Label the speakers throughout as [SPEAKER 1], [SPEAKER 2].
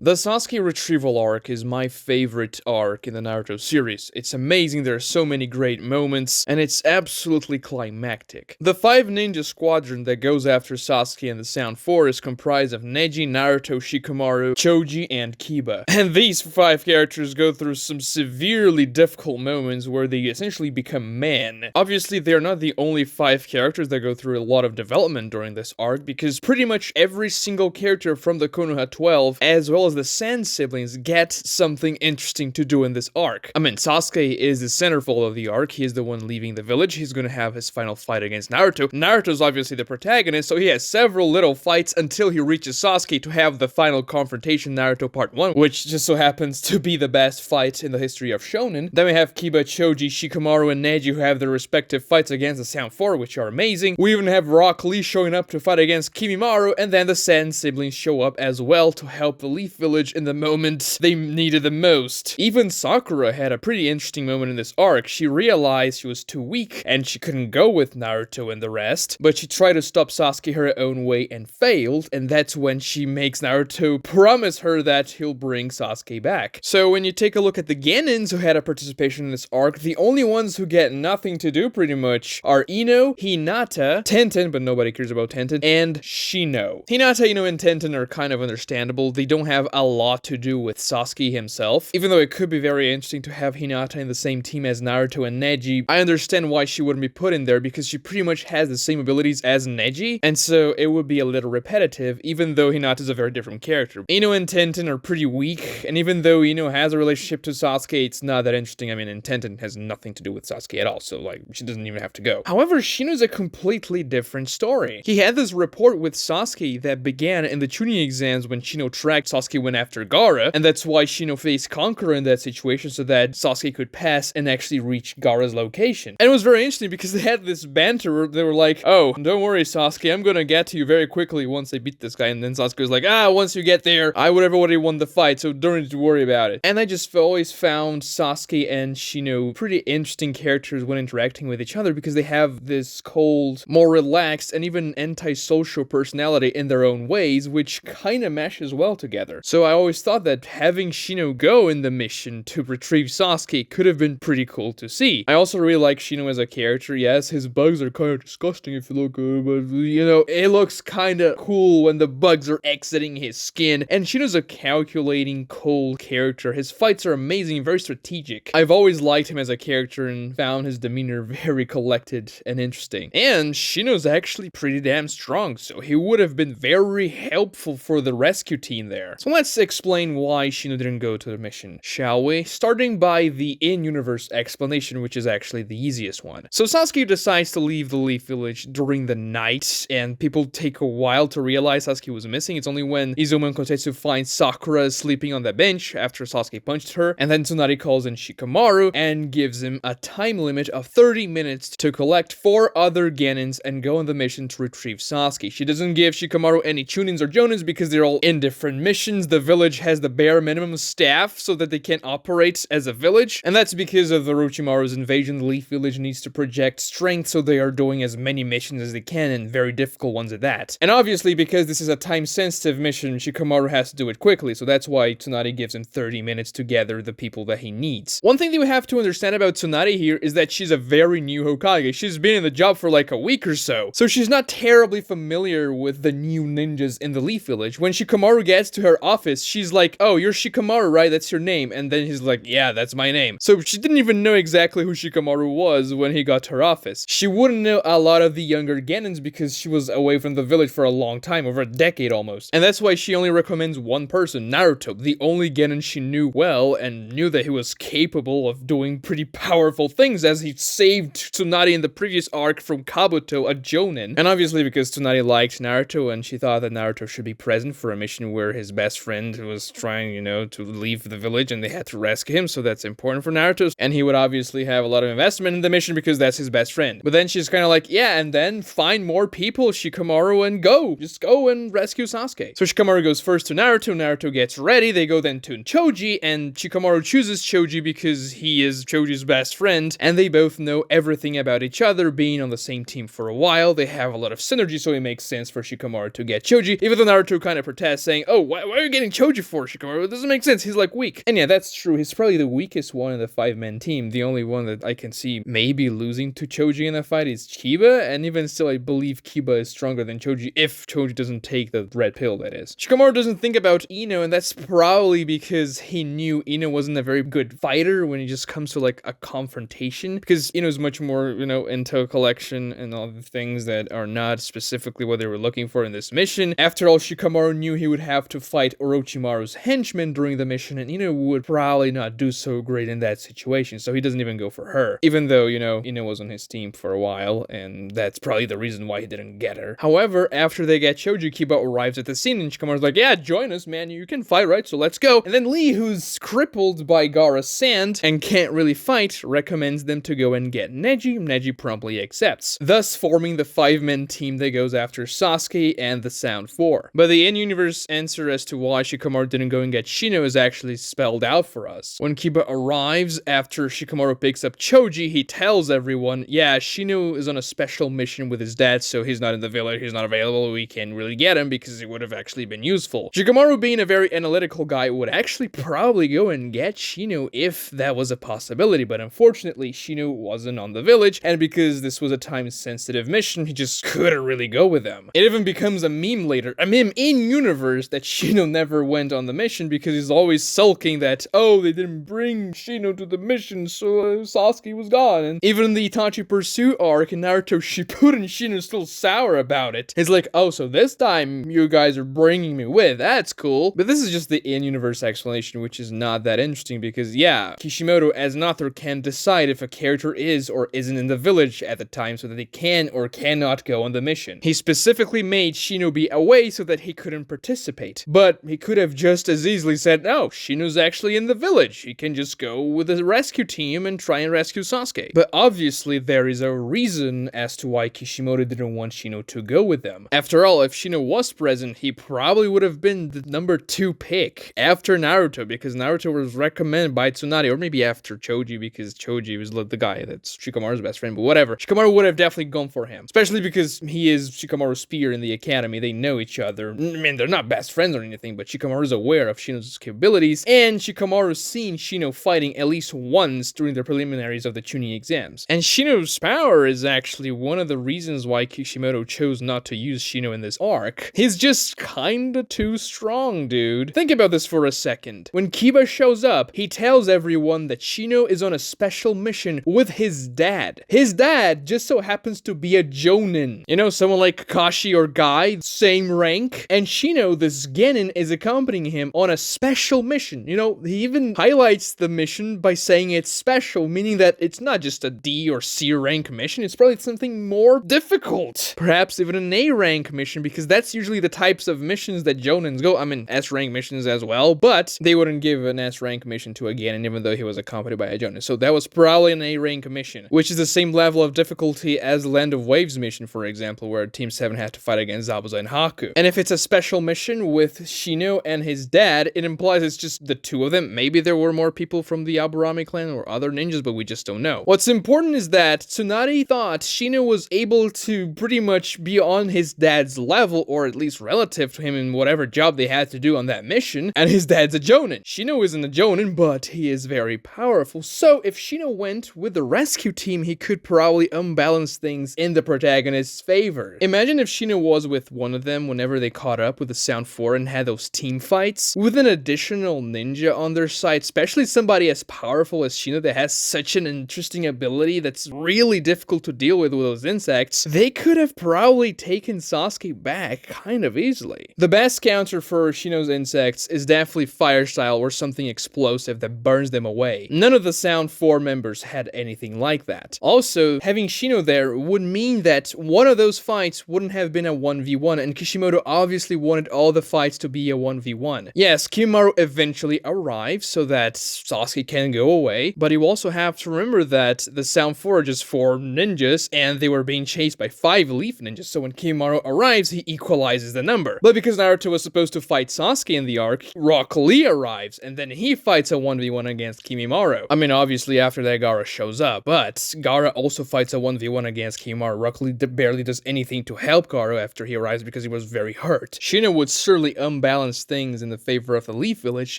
[SPEAKER 1] The Sasuke Retrieval Arc is my favorite arc in the Naruto series. It's amazing, there are so many great moments, and it's absolutely climactic. The 5 ninja squadron that goes after Sasuke in the Sound 4 is comprised of Neji, Naruto, Shikamaru, Choji, and Kiba. And these 5 characters go through some severely difficult moments where they essentially become men. Obviously, they are not the only 5 characters that go through a lot of development during this arc, because pretty much every single character from the Konoha 12, as well as the Sand siblings, get something interesting to do in this arc. I mean, Sasuke is the centerfold of the arc. He is the one leaving the village. He's gonna have his final fight against Naruto. Naruto's obviously the protagonist, so he has several little fights until he reaches Sasuke to have the final confrontation, Naruto Part 1, which just so happens to be the best fight in the history of Shonen. Then we have Kiba, Choji, Shikamaru, and Neji who have their respective fights against the Sound 4, which are amazing. We even have Rock Lee showing up to fight against Kimimaro, and then the Sand siblings show up as well to help the Leaf Village in the moment they needed the most. Even Sakura had a pretty interesting moment in this arc. She realized she was too weak and she couldn't go with Naruto and the rest, but she tried to stop Sasuke her own way and failed, and that's when she makes Naruto promise her that he'll bring Sasuke back. So when you take a look at the Genins who had a participation in this arc, the only ones who get nothing to do pretty much are Ino, Hinata, Tenten, but nobody cares about Tenten, and Shino. Hinata, Ino, and Tenten are kind of understandable. They don't have a lot to do with Sasuke himself. Even though it could be very interesting to have Hinata in the same team as Naruto and Neji, I understand why she wouldn't be put in there because she pretty much has the same abilities as Neji, and so it would be a little repetitive, even though Hinata is a very different character. Ino and Tenten are pretty weak, and even though Ino has a relationship to Sasuke, it's not that interesting. I mean, and Tenten has nothing to do with Sasuke at all, so like, she doesn't even have to go. However, Shino's a completely different story. He had this rapport with Sasuke that began in the Chunin Exams when Shino tracked Sasuke went after Gaara, and that's why Shino faced Kankuro in that situation so that Sasuke could pass and actually reach Gaara's location. And it was very interesting because they had this banter where they were like, oh, don't worry Sasuke, I'm gonna get to you very quickly once I beat this guy, and then Sasuke was like, once you get there, I would have already won the fight, so don't need to worry about it. And I just always found Sasuke and Shino pretty interesting characters when interacting with each other because they have this cold, more relaxed, and even antisocial personality in their own ways, which kind of meshes well together. So I always thought that having Shino go in the mission to retrieve Sasuke could have been pretty cool to see. I also really like Shino as a character. Yes, his bugs are kind of disgusting if you look good, but you know, it looks kind of cool when the bugs are exiting his skin. And Shino's a calculating, cold character. His fights are amazing, very strategic. I've always liked him as a character and found his demeanor very collected and interesting. And Shino's actually pretty damn strong, so he would have been very helpful for the rescue team there. So let's explain why Shino didn't go to the mission, shall we? Starting by the in-universe explanation, which is actually the easiest one. So Sasuke decides to leave the Leaf Village during the night, and people take a while to realize Sasuke was missing. It's only when Izumo and Kotetsu find Sakura sleeping on the bench after Sasuke punched her, and then Tsunade calls in Shikamaru and gives him a time limit of 30 minutes to collect 4 other Genins and go on the mission to retrieve Sasuke. She doesn't give Shikamaru any Chunins or Jonins because they're all in different missions. The village has the bare minimum staff so that they can operate as a village, and that's because of the Orochimaru's invasion. The Leaf Village needs to project strength, so they are doing as many missions as they can, and very difficult ones at that. And obviously, because this is a time-sensitive mission, Shikamaru has to do it quickly, so that's why Tsunade gives him 30 minutes to gather the people that he needs. One thing that we have to understand about Tsunade here is that she's a very new Hokage. She's been in the job for like a week or so she's not terribly familiar with the new ninjas in the Leaf Village. When Shikamaru gets to her office, she's like, oh, you're Shikamaru, right? That's your name. And then he's like, yeah, that's my name. So she didn't even know exactly who Shikamaru was when he got to her office. She wouldn't know a lot of the younger Genins because she was away from the village for a long time, over a decade almost. And that's why she only recommends one person, Naruto, the only Genin she knew well and knew that he was capable of doing pretty powerful things, as he saved Tsunade in the previous arc from Kabuto, a Jonin. And obviously because Tsunade liked Naruto and she thought that Naruto should be present for a mission where his best friend was trying, you know, to leave the village and they had to rescue him, so that's important for Naruto. And he would obviously have a lot of investment in the mission because that's his best friend. But then she's kind of like, yeah, and then find more people, Shikamaru, and go. Just go and rescue Sasuke. So Shikamaru goes first to Naruto. Naruto gets ready. They go then to Choji, and Shikamaru chooses Choji because he is Choji's best friend, and they both know everything about each other, being on the same team for a while. They have a lot of synergy, so it makes sense for Shikamaru to get Choji, even though Naruto kind of protests, saying, oh, why are you getting Choji for, Shikamaru? It doesn't make sense. He's like weak. And yeah, that's true. He's probably the weakest one in the 5-man team. The only one that I can see maybe losing to Choji in a fight is Kiba. And even still, I believe Kiba is stronger than Choji if Choji doesn't take the red pill, that is. Shikamaru doesn't think about Ino, and that's probably because he knew Ino wasn't a very good fighter when it just comes to like a confrontation. Because Ino's much more, into collection and all the things that are not specifically what they were looking for in this mission. After all, Shikamaru knew he would have to fight Orochimaru's henchmen during the mission, and Ino would probably not do so great in that situation, so he doesn't even go for her. Even though, Ino was on his team for a while, and that's probably the reason why he didn't get her. However, after they get Choji, Kiba arrives at the scene, and Shikamaru's like, yeah, join us, man, you can fight, right? So let's go. And then Lee, who's crippled by Gaara's sand and can't really fight, recommends them to go and get Neji. Neji promptly accepts, thus forming the 5-man team that goes after Sasuke and the Sound 4. But the in-universe answer as to why Shikamaru didn't go and get Shino is actually spelled out for us. When Kiba arrives after Shikamaru picks up Choji, he tells everyone, yeah, Shino is on a special mission with his dad, so he's not in the village, he's not available, we can't really get him because it would have actually been useful. Shikamaru, being a very analytical guy, would actually probably go and get Shino if that was a possibility, but unfortunately, Shino wasn't on the village, and because this was a time-sensitive mission, he just couldn't really go with them. It even becomes a meme later, a meme in-universe, that Shino never went on the mission because he's always sulking that, oh, they didn't bring Shino to the mission, so Sasuke was gone. And even the Itachi Pursuit arc in Naruto Shippuden, Shino's still sour about it. It's like, oh, so this time you guys are bringing me with, that's cool. But this is just the in-universe explanation, which is not that interesting because, yeah, Kishimoto as an author can decide if a character is or isn't in the village at the time so that they can or cannot go on the mission. He specifically made Shino be away so that he couldn't participate. But he could have just as easily said, no, Shino's actually in the village. He can just go with the rescue team and try and rescue Sasuke. But obviously there is a reason as to why Kishimoto didn't want Shino to go with them. After all, if Shino was present, he probably would have been the number 2 pick after Naruto, because Naruto was recommended by Tsunade, or maybe after Choji, because Choji was the guy that's Shikamaru's best friend, but whatever. Shikamaru would have definitely gone for him, especially because he is Shikamaru's peer in the academy. They know each other. I mean, they're not best friends or anything, but Shikamaru's aware of Shino's capabilities, and Shikamaru's seen Shino fighting at least once during the preliminaries of the Chunin exams. And Shino's power is actually one of the reasons why Kishimoto chose not to use Shino in this arc. He's just kinda too strong, dude. Think about this for a second. When Kiba shows up, he tells everyone that Shino is on a special mission with his dad. His dad just so happens to be a Jonin. Someone like Kakashi or Guy, same rank. And Shino, this Genin, is accompanying him on a special mission. He even highlights the mission by saying it's special, meaning that it's not just a D or C rank mission, it's probably something more difficult. Perhaps even an A rank mission, because that's usually the types of missions that Jonins go. I mean, S rank missions as well, but they wouldn't give an S rank mission to a Genin even though he was accompanied by a Jonin. So that was probably an A rank mission, which is the same level of difficulty as the Land of Waves mission, for example, where Team 7 had to fight against Zabuza and Haku. And if it's a special mission with Shino and his dad, it implies it's just the two of them. Maybe there were more people from the Aburame clan or other ninjas, but we just don't know. What's important is that Tsunade thought Shino was able to pretty much be on his dad's level, or at least relative to him in whatever job they had to do on that mission, and his dad's a Jonin. Shino isn't a Jonin, but he is very powerful, so if Shino went with the rescue team, he could probably unbalance things in the protagonist's favor. Imagine if Shino was with one of them whenever they caught up with the Sound 4 and had those team fights, with an additional ninja on their side, especially somebody as powerful as Shino that has such an interesting ability that's really difficult to deal with those insects. They could have probably taken Sasuke back kind of easily. The best counter for Shino's insects is definitely fire style or something explosive that burns them away. None of the Sound 4 members had anything like that. Also, having Shino there would mean that one of those fights wouldn't have been a 1v1, and Kishimoto obviously wanted all the fights to be a 1v1. Yes, Kimimaro eventually arrives so that Sasuke can go away, but you also have to remember that the Sound 4 are just 4 ninjas, and they were being chased by 5 Leaf ninjas, so when Kimimaro arrives, he equalizes the number. But because Naruto was supposed to fight Sasuke in the arc, Rock Lee arrives, and then he fights a 1v1 against Kimimaro. I mean, obviously after that Gaara shows up, but Gaara also fights a 1v1 against Kimimaro. Rock Lee barely does anything to help Gaara after he arrives because he was very hurt. Shino would surely unbalance balance things in the favor of the Leaf Village,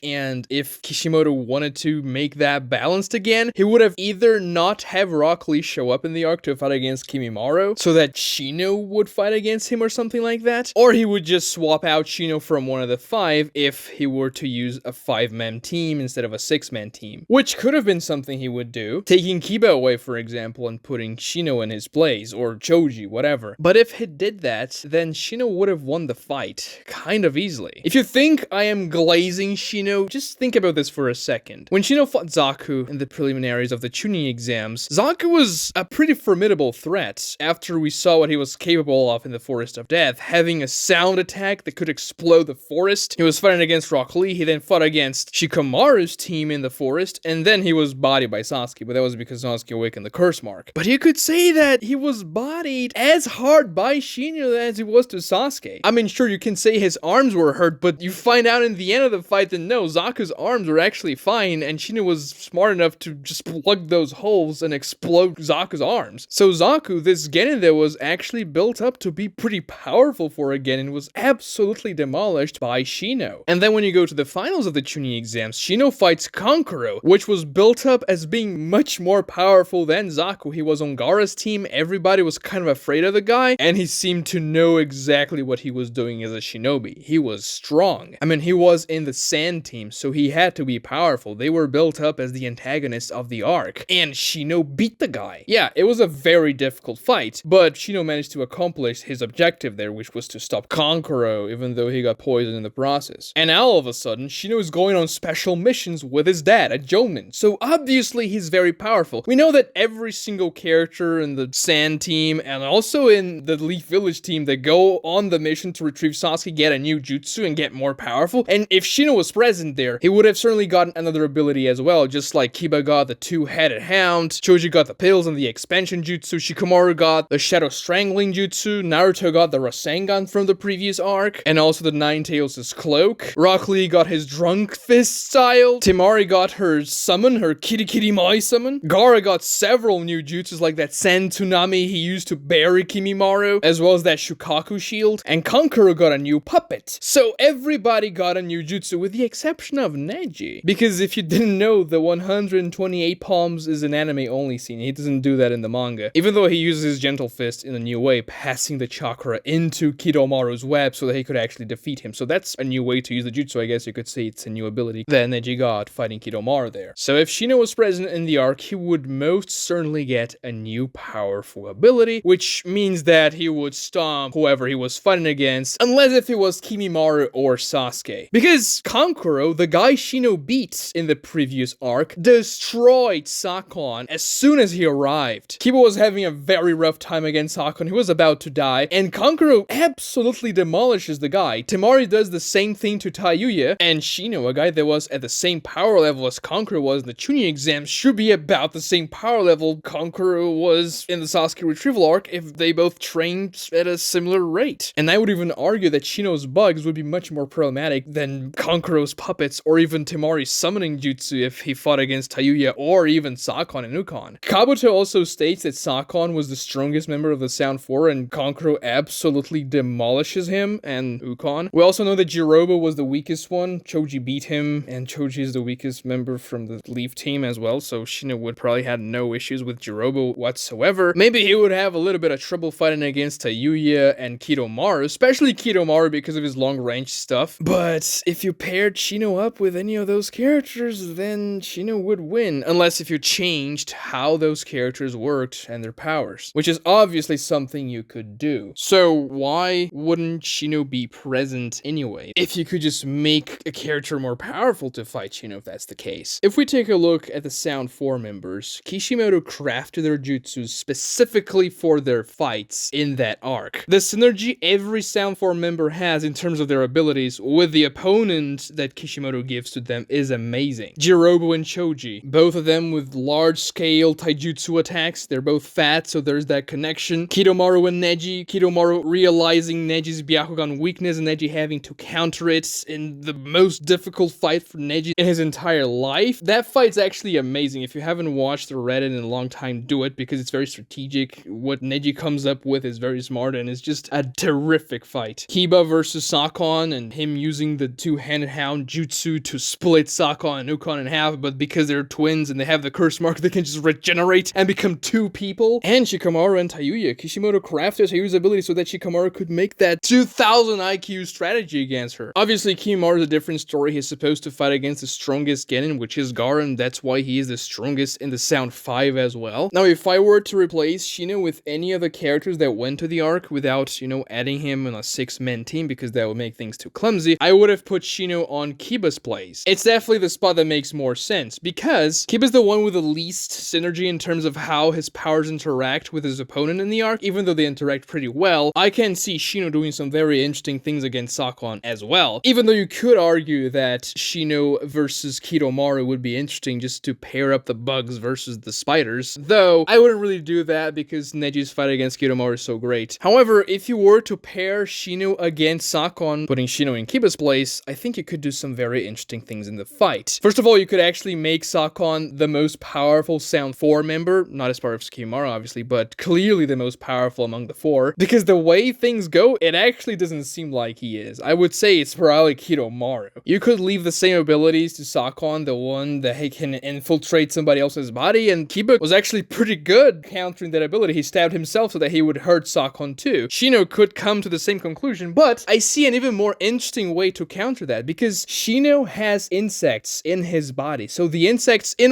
[SPEAKER 1] and if Kishimoto wanted to make that balanced again, he would have either not have Rock Lee show up in the arc to fight against Kimimaro, so that Shino would fight against him or something like that, or he would just swap out Shino from one of the 5 if he were to use a 5-man team instead of a 6-man team, which could have been something he would do, taking Kiba away, for example, and putting Shino in his place, or Choji, whatever. But if he did that, then Shino would have won the fight, kind of easily. If you think I am glazing Shino, just think about this for a second. When Shino fought Zaku in the preliminaries of the Chunin Exams, Zaku was a pretty formidable threat after we saw what he was capable of in the Forest of Death, having a sound attack that could explode the forest. He was fighting against Rock Lee, he then fought against Shikamaru's team in the forest, and then he was bodied by Sasuke, but that was because Sasuke awakened the curse mark. But you could say that he was bodied as hard by Shino as he was to Sasuke. I mean, sure, you can say his arms were hurt, but you find out in the end of the fight that no, Zaku's arms were actually fine, and Shino was smart enough to just plug those holes and explode Zaku's arms. So Zaku, this genin that was actually built up to be pretty powerful for a genin, was absolutely demolished by Shino. And then when you go to the finals of the Chunin Exams, Shino fights Kankuro, which was built up as being much more powerful than Zaku. He was on Gaara's team, everybody was kind of afraid of the guy, and he seemed to know exactly what he was doing as a shinobi. He was strong. I mean, he was in the Sand team, so he had to be powerful. They were built up as the antagonists of the arc, and Shino beat the guy. Yeah, it was a very difficult fight, but Shino managed to accomplish his objective there, which was to stop Kankuro, even though he got poisoned in the process. And now all of a sudden, Shino is going on special missions with his dad, a Jonin. So obviously he's very powerful. We know that every single character in the Sand team, and also in the Leaf Village team that go on the mission to retrieve Sasuke, get a new jutsu and get more powerful. And if Shino was present there, he would have certainly gotten another ability as well, just like Kiba got the 2-headed hound, Choji got the pills and the expansion jutsu, Shikamaru got the shadow strangling jutsu, Naruto got the Rasengan from the previous arc, and also the Nine-Tails' cloak. Rock Lee got his drunk fist style, Temari got her summon, her kitty kitty mai summon, Gaara got several new jutsus like that Sand Tsunami he used to bury Kimimaro, as well as that Shukaku shield, and Kankuro got a new puppet. So everybody got a new jutsu with the exception of Neji. Because if you didn't know, the 128 palms is an anime only scene. He doesn't do that in the manga. Even though he uses his gentle fist in a new way, passing the chakra into Kidomaru's web so that he could actually defeat him. So that's a new way to use the jutsu, I guess you could say it's a new ability that Neji got fighting Kidomaru there. So if Shino was present in the arc, he would most certainly get a new powerful ability, which means that he would stomp whoever he was fighting against, unless if it was Kimimaro or Sasuke. Because Kankuro, the guy Shino beat in the previous arc, destroyed Sakon as soon as he arrived. Kiba was having a very rough time against Sakon, he was about to die, and Kankuro absolutely demolishes the guy. Temari does the same thing to Tayuya, and Shino, a guy that was at the same power level as Kankuro was in the Chunin Exams, should be about the same power level Kankuro was in the Sasuke Retrieval Arc if they both trained at a similar rate. And I would even argue that Shino's bugs would be much more problematic than Kankuro's puppets or even Temari's summoning jutsu if he fought against Tayuya or even Sakon and Ukon. Kabuto also states that Sakon was the strongest member of the Sound 4 and Kankuro absolutely demolishes him and Ukon. We also know that Jirobo was the weakest one. Choji beat him, and Choji is the weakest member from the Leaf team as well, so Shino would probably have no issues with Jirobo whatsoever. Maybe he would have a little bit of trouble fighting against Tayuya and Kidomaru, especially Kidomaru because of his long-range stuff. But if you paired Shino up with any of those characters, then Shino would win, unless if you changed how those characters worked and their powers, which is obviously something you could do. So why wouldn't Shino be present anyway, if you could just make a character more powerful to fight Shino if that's the case? If we take a look at the Sound 4 members, Kishimoto crafted their jutsus specifically for their fights in that arc. The synergy every Sound 4 member has in terms of their abilities with the opponent that Kishimoto gives to them is amazing. Jirobo and Choji, both of them with large-scale taijutsu attacks. They're both fat, so there's that connection. Kidomaru and Neji, Kidomaru realizing Neji's Byakugan weakness and Neji having to counter it in the most difficult fight for Neji in his entire life. That fight's actually amazing. If you haven't watched or read it in a long time, do it, because it's very strategic. What Neji comes up with is very smart and it's just a terrific fight. Kiba versus Sakon, Sakon and him using the two-handed hound jutsu to split Sakon and Ukon in half, but because they're twins and they have the curse mark, they can just regenerate and become two people. And Shikamaru and Tayuya. Kishimoto crafted Tayuya's ability so that Shikamaru could make that 2000 IQ strategy against her. Obviously, Kimimaro is a different story. He's supposed to fight against the strongest Genin, which is Gaara, and that's why he is the strongest in the Sound 5 as well. Now, if I were to replace Shino with any of the characters that went to the arc without, adding him in a 6-man team, because that would make things too clumsy, I would have put Shino on Kiba's place. It's definitely the spot that makes more sense, because Kiba's the one with the least synergy in terms of how his powers interact with his opponent in the arc. Even though they interact pretty well, I can see Shino doing some very interesting things against Sakon as well. Even though you could argue that Shino versus Kidomaru would be interesting just to pair up the bugs versus the spiders, though I wouldn't really do that because Neji's fight against Kidomaru is so great. However, if you were to pair Shino against Sakon, putting Shino in Kiba's place, I think you could do some very interesting things in the fight. First of all, you could actually make Sakon the most powerful Sound 4 member, not as powerful as Kimimaro obviously, but clearly the most powerful among the 4, because the way things go, it actually doesn't seem like he is. I would say it's probably Kidomaru. You could leave the same abilities to Sakon, the one that he can infiltrate somebody else's body, and Kiba was actually pretty good countering that ability. He stabbed himself so that he would hurt Sakon too. Shino could come to the same conclusion, but I see an even more interesting way to counter that, because Shino has insects in his body, so the insects in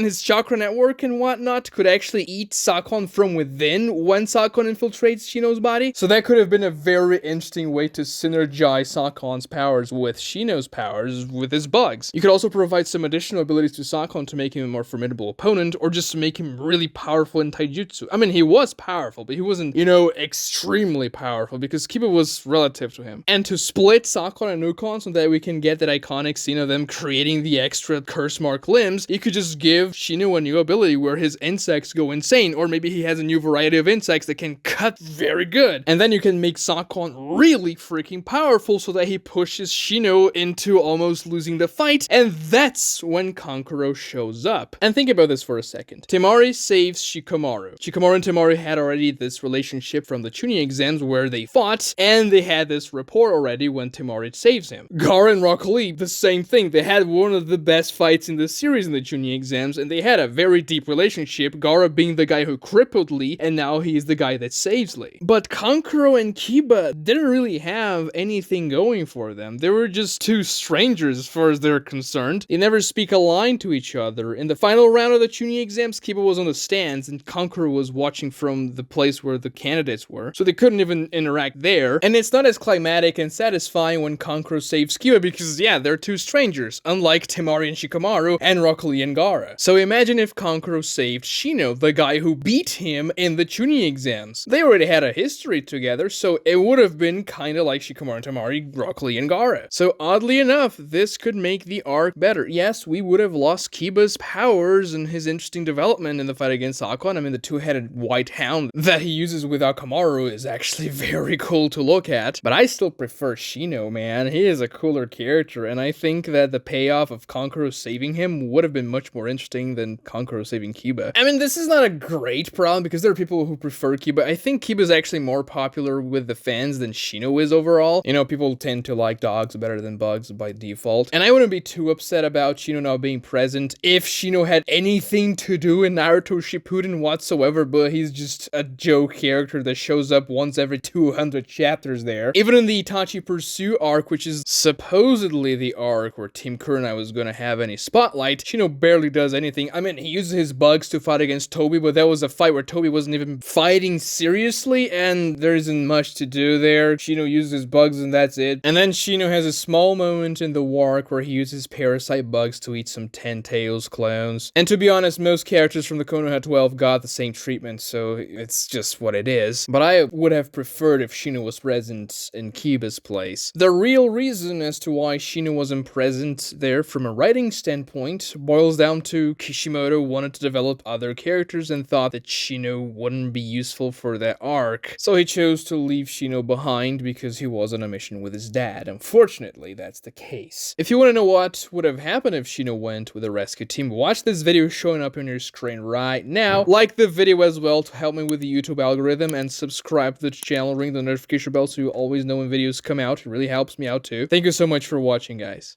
[SPEAKER 1] his chakra network and whatnot could actually eat Sakon from within when Sakon infiltrates Shino's body. So that could have been a very interesting way to synergize Sakon's powers with Shino's powers with his bugs. You could also provide some additional abilities to Sakon to make him a more formidable opponent, or just to make him really powerful in taijutsu. I mean, he was powerful, but he wasn't, extremely powerful, because Kiba was relative to him. And to split Sakon and Ukon so that we can get that iconic scene of them creating the extra curse mark limbs, you could just give Shino a new ability where his insects go insane, or maybe he has a new variety of insects that can cut very good. And then you can make Sakon really freaking powerful so that he pushes Shino into almost losing the fight, and that's when Kankuro shows up. And think about this for a second. Temari saves Shikamaru. Shikamaru and Temari had already this relationship from the Chunin Exams where they fought, and they had this rapport already when Temari saves him. Gaara and Rock Lee, the same thing. They had one of the best fights in the series in the Chunin Exams, and they had a very deep relationship, Gaara being the guy who crippled Lee, and now he's the guy that saves Lee. But Kankuro and Kiba didn't really have anything going for them. They were just two strangers as far as they're concerned. They never speak a line to each other. In the final round of the Chunin Exams, Kiba was on the stands, and Kankuro was watching from the place where the candidates were, so they couldn't even interact there. And it's not as climatic and satisfying when Kankuro saves Kiba because, yeah, they're two strangers, unlike Temari and Shikamaru and Rock Lee and Gaara. So imagine if Kankuro saved Shino, the guy who beat him in the Chunin Exams. They already had a history together, so it would have been kinda like Shikamaru and Temari, Rock Lee and Gaara. So oddly enough, this could make the arc better. Yes, we would have lost Kiba's powers and his interesting development in the fight against Sakon. I mean, the two-headed white hound that he uses with Akamaru is actually very cool to look at, but I still prefer Shino, man. He is a cooler character, and I think that the payoff of Kankuro saving him would have been much more interesting than Kankuro saving Kiba. I mean, this is not a great problem because there are people who prefer Kiba. I think Kiba is actually more popular with the fans than Shino is overall. People tend to like dogs better than bugs by default, and I wouldn't be too upset about Shino not being present if Shino had anything to do in Naruto Shippuden whatsoever, but he's just a joke character that shows up once every 200 chapters there. Even in the Itachi Pursue arc, which is supposedly the arc where Team Kurenai was gonna have any spotlight, Shino barely does anything. I mean, he uses his bugs to fight against Toby, but that was a fight where Toby wasn't even fighting seriously, and there isn't much to do there. Shino uses his bugs and that's it. And then Shino has a small moment in the war arc where he uses parasite bugs to eat some Ten Tails clones. And to be honest, most characters from the Konoha 12 got the same treatment, so it's just what it is. But I would have preferred if Shino was present in Kiba's place. The real reason as to why Shino wasn't present there from a writing standpoint boils down to Kishimoto wanted to develop other characters and thought that Shino wouldn't be useful for that arc. So he chose to leave Shino behind because he was on a mission with his dad. Unfortunately, that's the case. If you want to know what would have happened if Shino went with the rescue team, watch this video showing up on your screen right now. Like the video as well to help me with the YouTube algorithm, and subscribe to the channel, ring the notification bell so you always know when videos come out. It really helps me out too. Thank you so much for watching, guys.